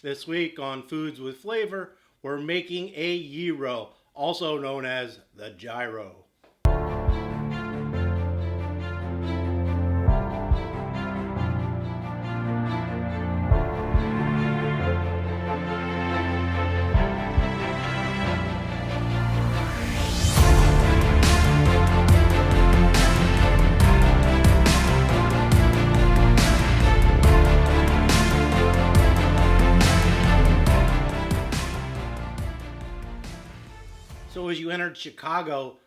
This week on Foods with Flavor, we're making a YEE-RO, also known as the Gyro. So as you entered Chicago,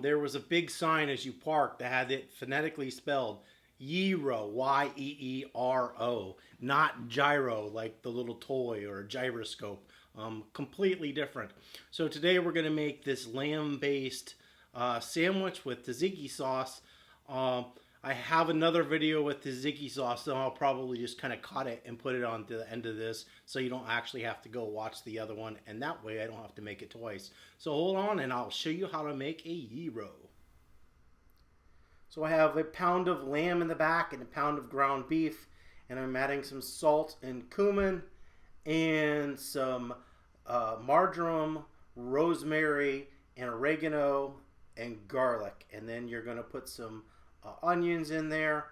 there was a big sign as you parked that had it phonetically spelled YEE-RO, Y-E-E-R-O, not gyro like the little toy or gyroscope. Completely different. So today we're going to make this lamb-based sandwich with tzatziki sauce. I have another video with tzatziki sauce, so I'll probably just kind of cut it and put it on to the end of this so you don't actually have to go watch the other one, and that way I don't have to make it twice. So hold on and I'll show you how to make a YEE-RO. So I have a pound of lamb in the back and a pound of ground beef, and I'm adding some salt and cumin and some marjoram, rosemary, and oregano and garlic. And then you're going to put some onions in there,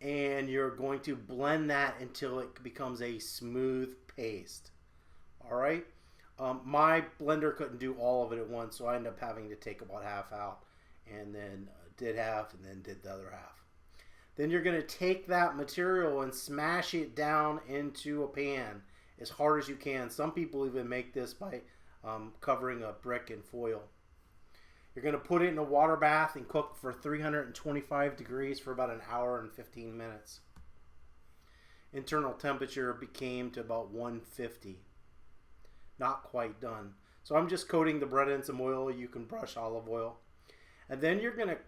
and you're going to blend that until it becomes a smooth paste. All right. My blender couldn't do all of it at once, so I ended up having to take about half out, and then did half, and then did the other half. Then you're going to take that material and smash it down into a pan as hard as you can. Some people even make this by covering a brick in foil. You're going to put it in a water bath and cook for 325 degrees for about an hour and 15 minutes. Internal temperature became to about 150. Not quite done. So I'm just coating the bread in some oil. You can brush olive oil. And then you're going to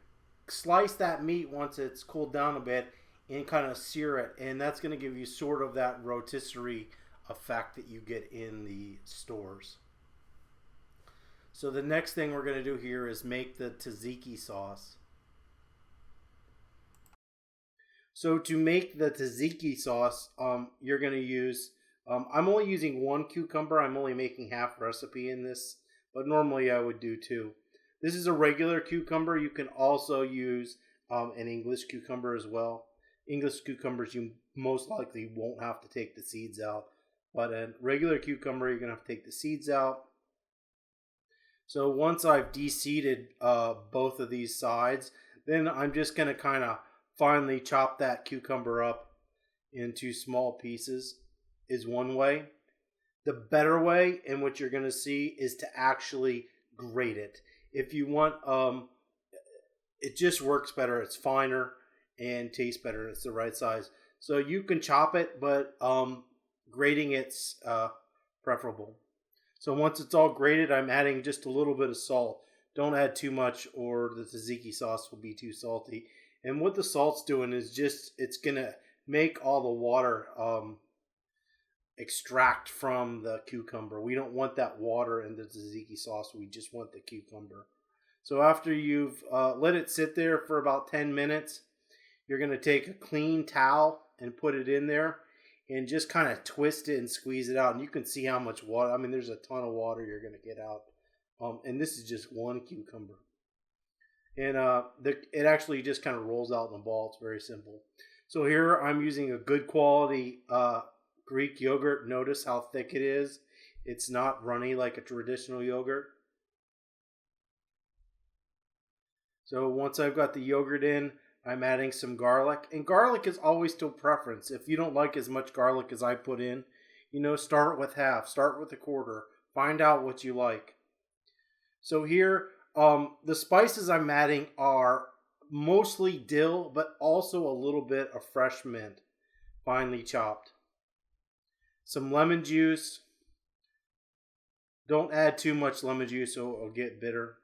slice that meat once it's cooled down a bit and kind of sear it. And that's going to give you sort of that rotisserie effect that you get in the stores. So the next thing we're going to do here is make the tzatziki sauce. So to make the tzatziki sauce, you're going to use, I'm only using one cucumber. I'm only making half recipe in this, but normally I would do two. This is a regular cucumber. You can also use an English cucumber as well. English cucumbers, you most likely won't have to take the seeds out, but a regular cucumber, you're going to have to take the seeds out. So once I've de-seeded both of these sides, then I'm just going to kind of finely chop that cucumber up into small pieces is one way. The better way, and what you're going to see, is to actually grate it. If you want, it just works better. It's finer and tastes better. It's the right size. So you can chop it, but grating it's preferable. So once it's all grated, I'm adding just a little bit of salt. Don't add too much or the tzatziki sauce will be too salty. And what the salt's doing is just, it's going to make all the water extract from the cucumber. We don't want that water in the tzatziki sauce. We just want the cucumber. So after you've let it sit there for about 10 minutes, you're going to take a clean towel and put it in there and just kind of twist it and squeeze it out. And you can see how much water, I mean, there's a ton of water you're going to get out. And this is just one cucumber. And it actually just kind of rolls out in a ball. It's very simple. So here I'm using a good quality Greek yogurt. Notice how thick it is. It's not runny like a traditional yogurt. So once I've got the yogurt in, I'm adding some garlic. And garlic is always to preference. If you don't like as much garlic as I put in, start with half, start with a quarter. Find out what you like. So here, the spices I'm adding are mostly dill, but also a little bit of fresh mint, finely chopped. Some lemon juice. Don't add too much lemon juice or it'll get bitter.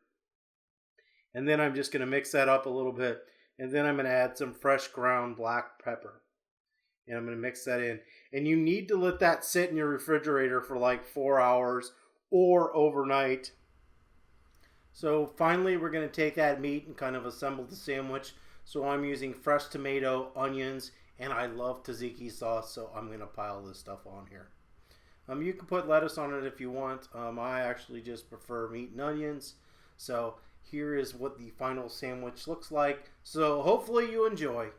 And then I'm just going to mix that up a little bit. And then I'm going to add some fresh ground black pepper. And I'm going to mix that in. And you need to let that sit in your refrigerator for like 4 hours or overnight. So finally, we're going to take that meat and kind of assemble the sandwich. So I'm using fresh tomato, onions, and I love tzatziki sauce, so I'm going to pile this stuff on here. You can put lettuce on it if you want. I actually just prefer meat and onions. So here is what the final sandwich looks like. So hopefully you enjoy.